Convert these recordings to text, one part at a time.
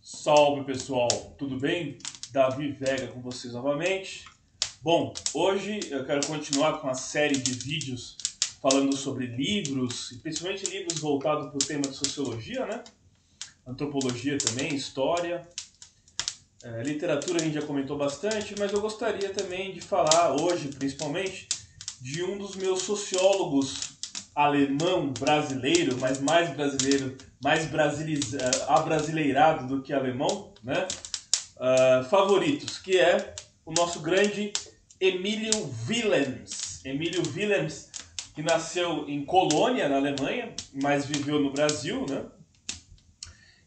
Salve pessoal, tudo bem? Davi Vega com vocês novamente. Bom, hoje eu quero continuar com a série de vídeos falando sobre livros, principalmente livros voltados para o tema de sociologia, né? Antropologia também, história. Literatura a gente já comentou bastante, mas eu gostaria também de falar hoje, principalmente, de um dos meus sociólogos alemão brasileiro, mas mais brasileiro, abrasileirado do que alemão, né? Favoritos, que é o nosso grande Emílio Willems. Emílio Willems, que nasceu em Colônia, na Alemanha, mas viveu no Brasil, né?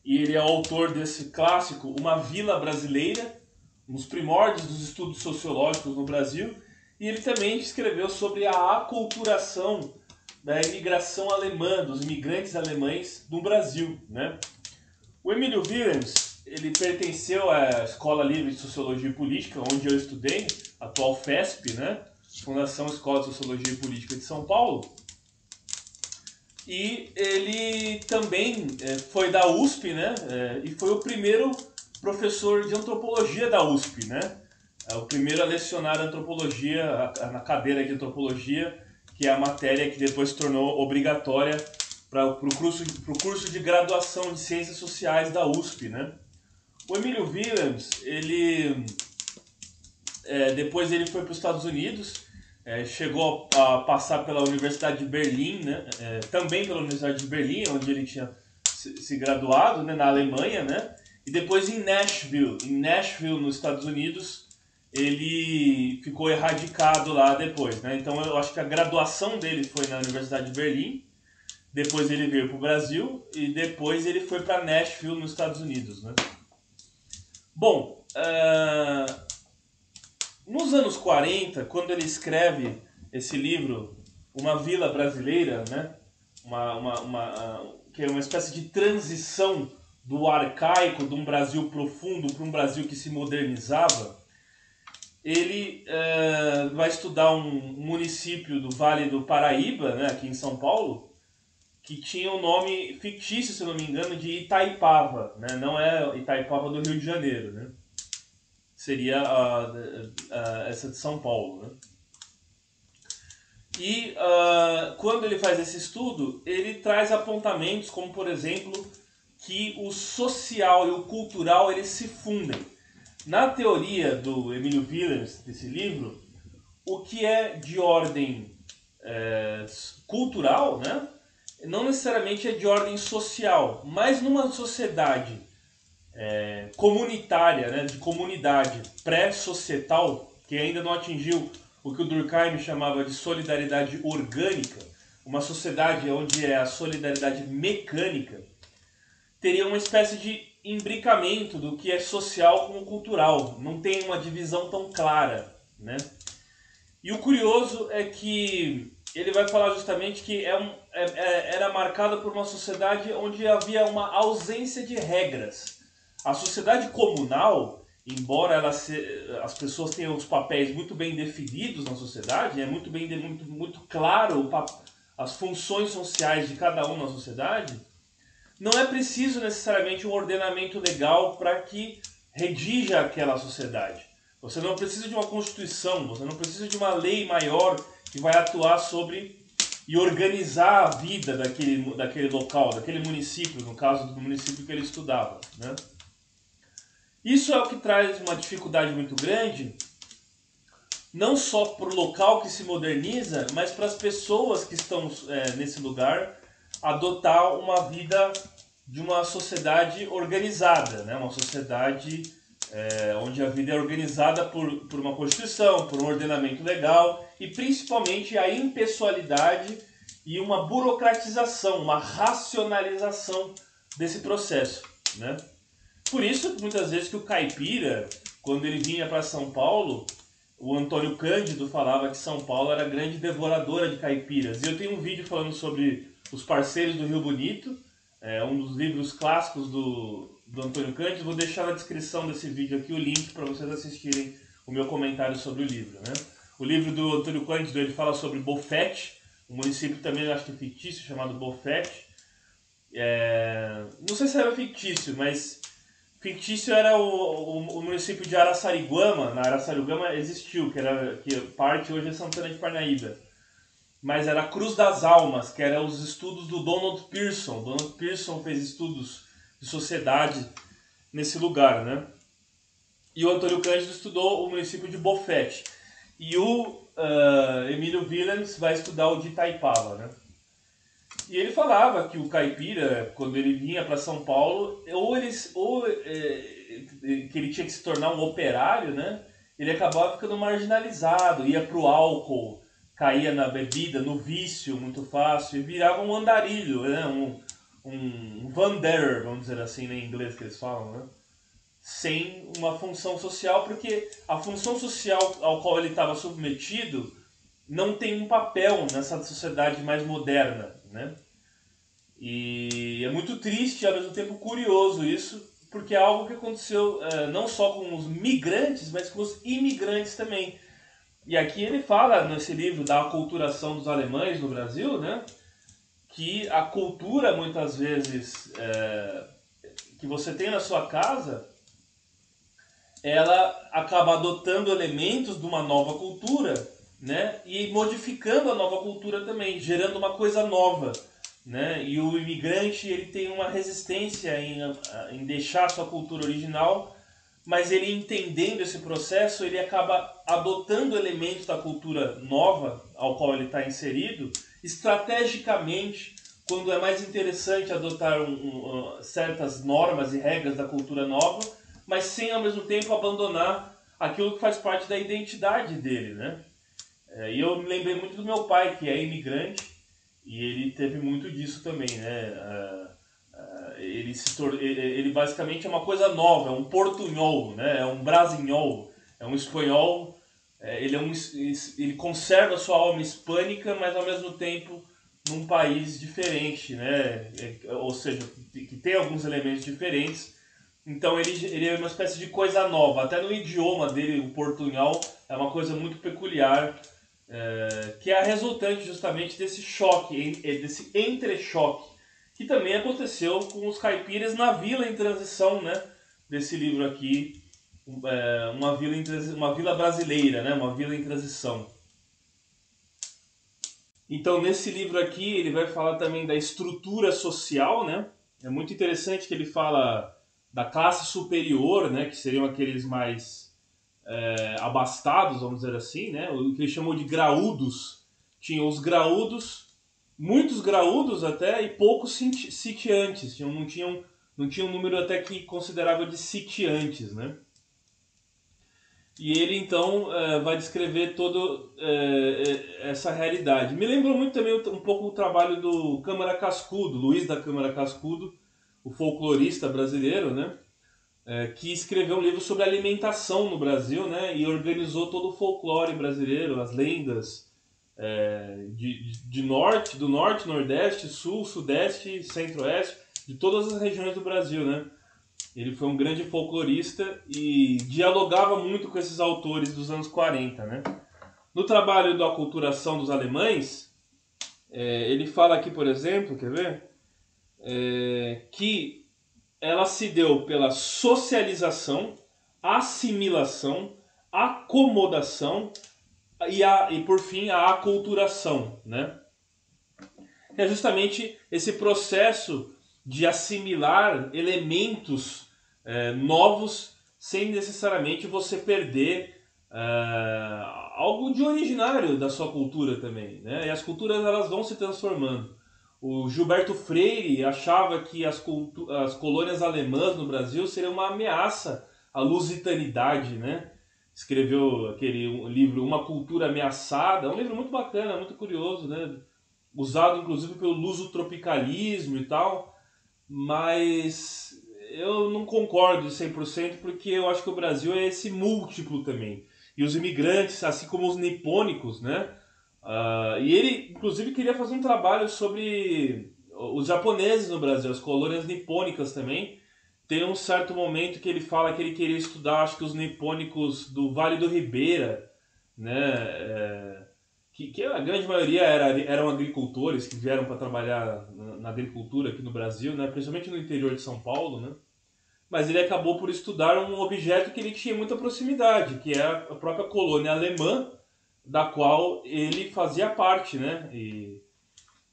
E ele é autor desse clássico, Uma Vila Brasileira, nos primórdios dos estudos sociológicos no Brasil, e ele também escreveu sobre a aculturação da imigração alemã, dos imigrantes alemães no Brasil, né? O Emílio Willems, ele pertenceu à Escola Livre de Sociologia e Política, onde eu estudei, atual FESP, né? Fundação Escola de Sociologia e Política de São Paulo. E ele também foi da USP, né? E foi o primeiro professor de antropologia da USP, né? O primeiro a lecionar antropologia, na cadeira de antropologia, que é a matéria que depois se tornou obrigatória para o curso de graduação de Ciências Sociais da USP, né? O Emílio Willems, depois ele foi para os Estados Unidos, chegou a passar pela Universidade de Berlim, né? Também pela Universidade de Berlim, onde ele tinha se graduado, né? Na Alemanha, né? E depois em Nashville, nos Estados Unidos, ele ficou erradicado lá depois, né? Então eu acho que a graduação dele foi na Universidade de Berlim, depois ele veio para o Brasil e depois ele foi para Nashville, nos Estados Unidos, né? Bom, nos anos 40, quando ele escreve esse livro, Uma Vila Brasileira, né? Que é uma espécie de transição do arcaico, de um Brasil profundo para um Brasil que se modernizava, ele vai estudar um município do Vale do Paraíba, né, aqui em São Paulo, que tinha o nome fictício, se não me engano, de Itaipava, né? Não é Itaipava do Rio de Janeiro, né? Seria essa de São Paulo, né? E quando ele faz esse estudo, ele traz apontamentos como, por exemplo, que o social e o cultural eles se fundem. Na teoria do Emílio Willems, desse livro, o que é de ordem cultural, né? Não necessariamente é de ordem social, mas numa sociedade comunitária, né? De comunidade pré-societal, que ainda não atingiu o que o Durkheim chamava de solidariedade orgânica, uma sociedade onde é a solidariedade mecânica, teria uma espécie de imbricamento do que é social com o cultural. Não tem uma divisão tão clara, né? E o curioso é que ele vai falar justamente que era marcada por uma sociedade onde havia uma ausência de regras. A sociedade comunal, embora as pessoas tenham os papéis muito bem definidos na sociedade, é muito claro as funções sociais de cada um na sociedade, não é preciso necessariamente um ordenamento legal para que redija aquela sociedade. Você não precisa de uma constituição, você não precisa de uma lei maior que vai atuar sobre e organizar a vida daquele local, daquele município, no caso do município que ele estudava, né? Isso é o que traz uma dificuldade muito grande, não só para o local que se moderniza, mas para as pessoas que estão nesse lugar adotar uma vida de uma sociedade organizada, né? Uma sociedade onde a vida é organizada por uma constituição, por um ordenamento legal e principalmente a impessoalidade e uma burocratização, uma racionalização desse processo, né? Por isso, muitas vezes que o caipira, quando ele vinha para São Paulo, o Antônio Cândido falava que São Paulo era a grande devoradora de caipiras. E eu tenho um vídeo falando sobre Os Parceiros do Rio Bonito, um dos livros clássicos do Antônio Cândido. Vou deixar na descrição desse vídeo aqui o link para vocês assistirem o meu comentário sobre o livro, né? O livro do Antônio Cândido, ele fala sobre Bofete, um município também, acho que fictício, chamado Bofete. Não sei se era fictício, mas fictício era o município de Araçariguama. Na Araçariguama existiu, que parte hoje é Santana de Parnaíba. Mas era Cruz das Almas, que era os estudos do Donald Pearson. Donald Pearson fez estudos de sociedade nesse lugar, né? E o Antônio Cândido estudou o município de Bofete. E o Emílio Willems vai estudar o de Itaipava, né? E ele falava que o caipira, quando ele vinha para São Paulo, que ele tinha que se tornar um operário, né? Ele acabava ficando marginalizado, ia pro álcool, caía na bebida, no vício muito fácil, e virava um andarilho, né? Um wanderer, vamos dizer assim, né? Em inglês que eles falam, né? Sem uma função social, porque a função social ao qual ele estava submetido não tem um papel nessa sociedade mais moderna, né? E é muito triste e ao mesmo tempo curioso isso, porque é algo que aconteceu não só com os migrantes, mas com os imigrantes também. E aqui ele fala nesse livro da aculturação dos alemães no Brasil, né? Que a cultura muitas vezes que você tem na sua casa, ela acaba adotando elementos de uma nova cultura, né? E modificando a nova cultura também, gerando uma coisa nova, né? E o imigrante ele tem uma resistência em deixar a sua cultura original, mas ele entendendo esse processo, ele acaba adotando elementos da cultura nova ao qual ele está inserido, estrategicamente, quando é mais interessante adotar certas normas e regras da cultura nova, mas sem ao mesmo tempo abandonar aquilo que faz parte da identidade dele, né? E eu me lembrei muito do meu pai, que é imigrante, e ele teve muito disso também, né? Ele basicamente é uma coisa nova, é um portunhol, né? É um brasinhol, é um espanhol. Ele conserva a sua alma hispânica, mas ao mesmo tempo num país diferente, né? Ou seja, que tem alguns elementos diferentes. Então ele é uma espécie de coisa nova. Até no idioma dele, o portunhol é uma coisa muito peculiar, que é a resultante justamente desse choque, desse entrechoque, que também aconteceu com os caipiras na Vila em Transição, né? Desse livro aqui, uma vila brasileira, né? Uma vila em transição. Então nesse livro aqui ele vai falar também da estrutura social, né? É muito interessante que ele fala da classe superior, né? Que seriam aqueles mais abastados, vamos dizer assim, né? O que ele chamou de graúdos. Tinha os graúdos, muitos graúdos até, e poucos sitiantes. Não tinha um número até que considerável de sitiantes, né? E ele então vai descrever toda essa realidade. Me lembrou muito também um pouco o trabalho do Câmara Cascudo, Luiz da Câmara Cascudo, o folclorista brasileiro, né? Que escreveu um livro sobre alimentação no Brasil, né? E organizou todo o folclore brasileiro, as lendas do norte, nordeste, sul, sudeste, centro-oeste, de todas as regiões do Brasil, né? Ele foi um grande folclorista e dialogava muito com esses autores dos anos 40, né? No trabalho da aculturação dos alemães, ele fala aqui, por exemplo, quer ver? Que ela se deu pela socialização, assimilação, acomodação e por fim, a aculturação, né? É justamente esse processo de assimilar elementos novos sem necessariamente você perder algo de originário da sua cultura também, né? E as culturas elas vão se transformando. O Gilberto Freire achava que as colônias alemãs no Brasil seriam uma ameaça à lusitanidade, né? Escreveu aquele livro Uma Cultura Ameaçada, um livro muito bacana, muito curioso, né? Usado inclusive pelo lusotropicalismo e tal, mas eu não concordo de 100% porque eu acho que o Brasil é esse múltiplo também. E os imigrantes, assim como os nipônicos, né? E ele, inclusive, queria fazer um trabalho sobre os japoneses no Brasil, as colônias nipônicas também. Tem um certo momento que ele fala que ele queria estudar, acho que os nipônicos do Vale do Ribeira, né? Que a grande maioria eram agricultores que vieram para trabalhar na agricultura aqui no Brasil, né? Principalmente no interior de São Paulo, né? mas ele acabou por estudar um objeto que ele tinha muita proximidade, que é a própria colônia alemã, da qual ele fazia parte, né? E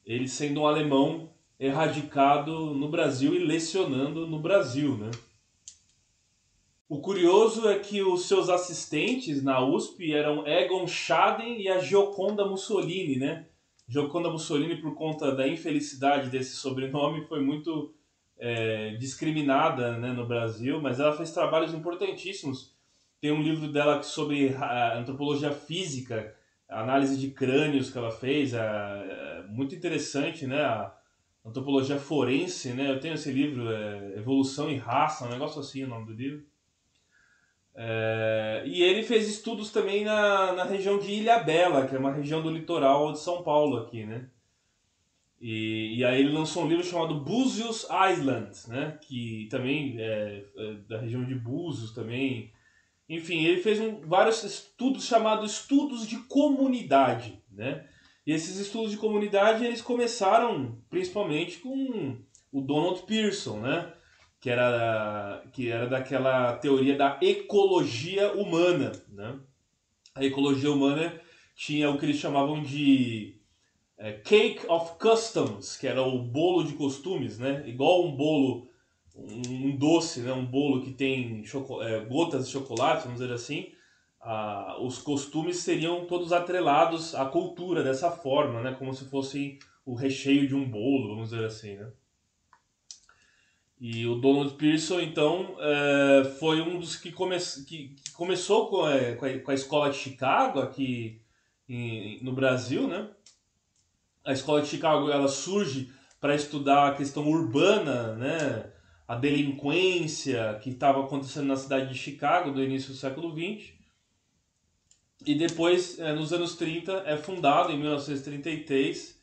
ele sendo um alemão erradicado no Brasil e lecionando no Brasil, né? O curioso é que os seus assistentes na USP eram Egon Schaden e a Gioconda Mussolini, né? Gioconda Mussolini, por conta da infelicidade desse sobrenome, foi muito discriminada, né, no Brasil, mas ela fez trabalhos importantíssimos. Tem um livro dela sobre a antropologia física, a análise de crânios que ela fez, muito interessante, né? A antropologia forense, né? Eu tenho esse livro, Evolução e Raça, um negócio assim, o nome do livro. E ele fez estudos também na região de Ilhabela, que é uma região do litoral de São Paulo aqui, né? E aí ele lançou um livro chamado Búzios Island, né? Que também é da região de Búzios também. Enfim, ele fez vários estudos chamados estudos de comunidade, né? E esses estudos de comunidade eles começaram principalmente com o Donald Pearson, né? Que era daquela teoria da ecologia humana, né? A ecologia humana tinha o que eles chamavam de Cake of Customs, que era o bolo de costumes, né? Igual um bolo, um doce, né? Um bolo que tem gotas de chocolate, vamos dizer assim. Os costumes seriam todos atrelados à cultura dessa forma, né? Como se fosse o recheio de um bolo, vamos dizer assim, né? E o Donald Pearson, então, foi um dos que começou com a escola de Chicago aqui no Brasil, né? A escola de Chicago ela surge para estudar a questão urbana, né? A delinquência que estava acontecendo na cidade de Chicago do início do século XX. E depois, nos anos 30, é fundado, em 1933,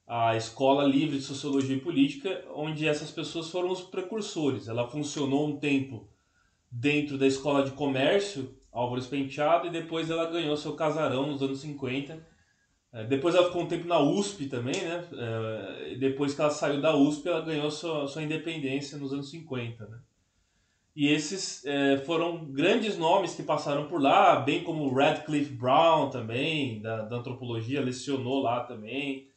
a Escola Livre de Sociologia e Política, onde essas pessoas foram os precursores. Ela funcionou um tempo dentro da Escola de Comércio, Álvares Penteado, e depois ela ganhou seu casarão nos anos 50. Depois ela ficou um tempo na USP também, né? E depois que ela saiu da USP, ela ganhou sua independência nos anos 50, né? E esses foram grandes nomes que passaram por lá, bem como Radcliffe Brown também, da antropologia, lecionou lá também.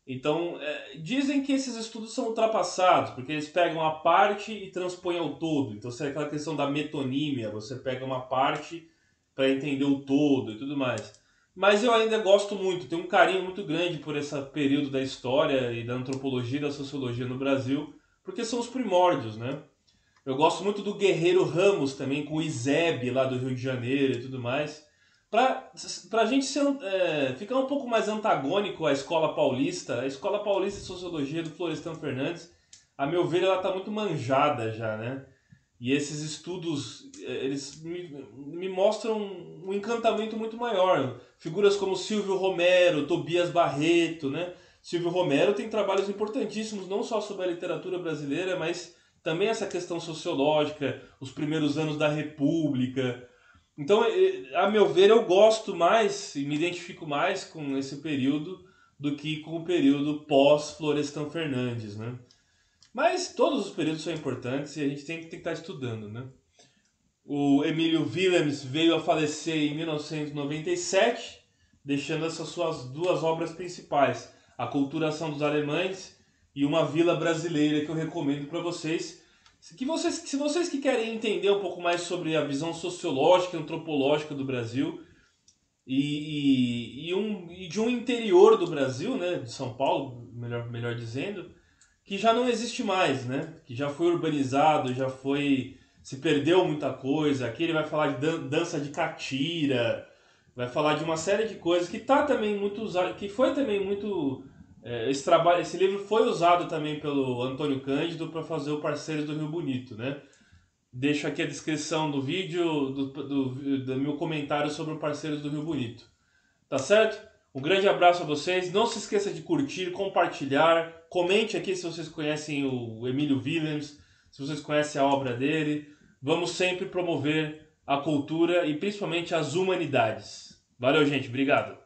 Então, dizem que esses estudos são ultrapassados, porque eles pegam a parte e transpõem ao todo. Então, se é aquela questão da metonímia, você pega uma parte para entender o todo e tudo mais. Mas eu ainda gosto muito, tenho um carinho muito grande por esse período da história e da antropologia e da sociologia no Brasil, porque são os primórdios, né? Eu gosto muito do Guerreiro Ramos também, com o Izebe lá do Rio de Janeiro e tudo mais. Pra gente ficar um pouco mais antagônico à Escola Paulista, a Escola Paulista de Sociologia do Florestan Fernandes, a meu ver, ela está muito manjada já, né? E esses estudos, eles me mostram um encantamento muito maior. Figuras como Silvio Romero, Tobias Barreto, né? Silvio Romero tem trabalhos importantíssimos, não só sobre a literatura brasileira, mas também essa questão sociológica, os primeiros anos da República. Então, a meu ver, eu gosto mais e me identifico mais com esse período do que com o período pós-Florestan Fernandes, né? Mas todos os períodos são importantes e a gente tem que estar estudando, né? O Emílio Willems veio a falecer em 1997, deixando essas suas duas obras principais, A Culturação dos Alemães e Uma Vila Brasileira, que eu recomendo para vocês. Se vocês que querem entender um pouco mais sobre a visão sociológica e antropológica do Brasil e de um interior do Brasil, né, de São Paulo, melhor dizendo, que já não existe mais, né? Que já foi urbanizado, se perdeu muita coisa. Aqui ele vai falar de dança de catira, vai falar de uma série de coisas que tá também muito usado, que foi também muito esse livro foi usado também pelo Antônio Cândido para fazer o Parceiros do Rio Bonito, né? Deixo aqui a descrição do vídeo do meu comentário sobre o Parceiros do Rio Bonito. Tá certo? Um grande abraço a vocês. Não se esqueça de curtir, compartilhar. Comente aqui se vocês conhecem o Emílio Willems, se vocês conhecem a obra dele. Vamos sempre promover a cultura e principalmente as humanidades. Valeu, gente. Obrigado.